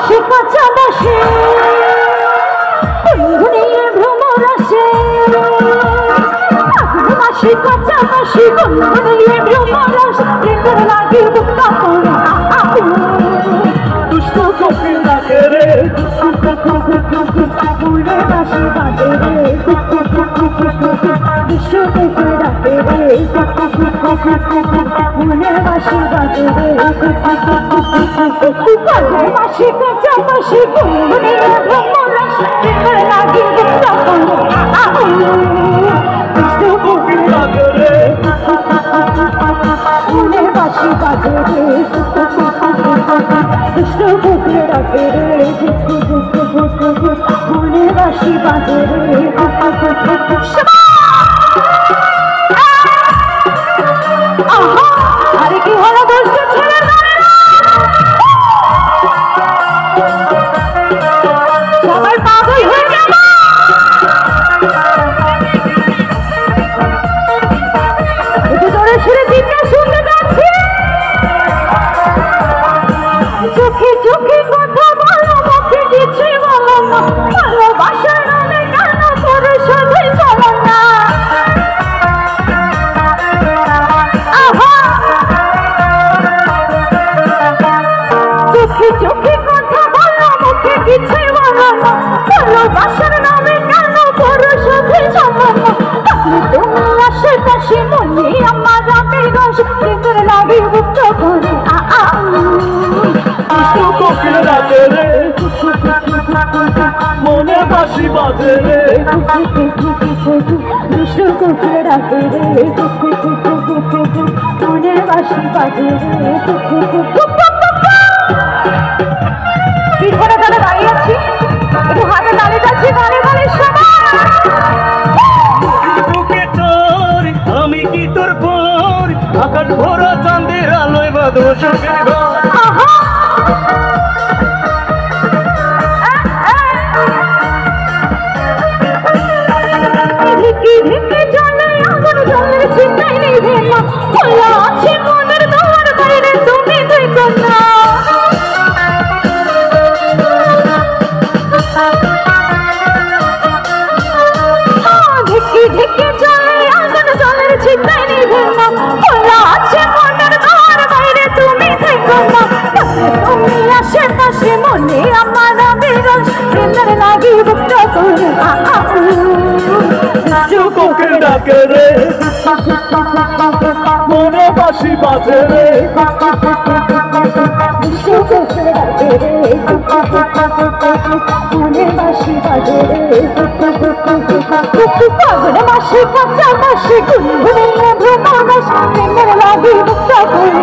বাসে কাঁচা বাসে গুনগুনিয়ে ভ্রমর আসে ফাগুন মাসে কাঁচা বাসে গুনগুনিয়ে ভ্রমর আসে প্রেমের লাগে বুকটা করে দুষ্ট কোকিল ডাকে রে ফুলে বাসে বাজে রে দুষ্ট কোকিল ডাকে রে ফুলে বাসে বাজে রে ফাগুন মাসে কাঁচা বাসে গুনগুনিয়ে ভ্রমর আসে প্রেমের লাগে বুকটা করে দুষ্ট কোকিল ডাকে রে ফুলে বাসে বাজে রে দুষ্ট কোকিল ডাকে রে ফুলে বাসি বাজে রে আরে কি হলো দুষ্ট ছেলে সবাই পাগল হয়ে গেল একটু জোরে সুরে চিৎকার শুনতে যাচ্ছি চোখে চোখে কথা বলো মুখে কিছু বলো না ভালোবাসার নামে কেন করে সাথে চলো না চোখে চোখে কথা বলো মুখে কিছু বলো না ভালোবাসার নামে কেন করে সাথে চলো না তুমি আশেপাশে মনে আমার রাতের রস প্রেমের লাগে বুকটা করে কোকিল ডাকে রে মনে বাসি বাজে রে দুষ্ট কোকিল ডাকে রে মনে বাসি বাজে রে পিছনে তারা দাঁড়িয়ে আছি একটু হাতে তালে যাচ্ছি গানে গানে আমি কি তোর পর আকাশ ভরা চাঁদের আলোয় বাঁধব সুখের ঘর ঢেকে ঢেকে জলে আগুন জলের চিন্তায় নিভে না খোলা আছে মনের দোয়ার বাইরে তুমি দেখো না ঢেকে ঢেকে জলে আগুন জলের চিন্তায় নিভে না খোলা আছে মনের দোয়ার বাইরে তুমি দেখো না তুমি আশেপাশে মনে আমার বিরস প্রেমের লাগি বুকটা করে কোকিল ডাকে রে মনে বাসি বাজে রে মনে বাসি বাজে রে ফাগুন মাসে কাঁচা বাসে গুনগুনিয়ে ভ্রমর আসে প্রেমের লাগি বুকটা করে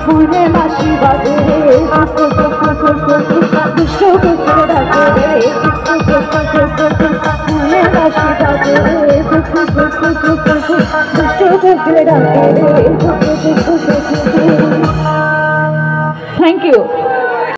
ফুলে বাসি বাজে রে দুষ্ট কোকিল ডাকে রে ফুলে বাসি বাজে রে দুষ্ট কোকিল ডাকে রে থ্যাংক ইউ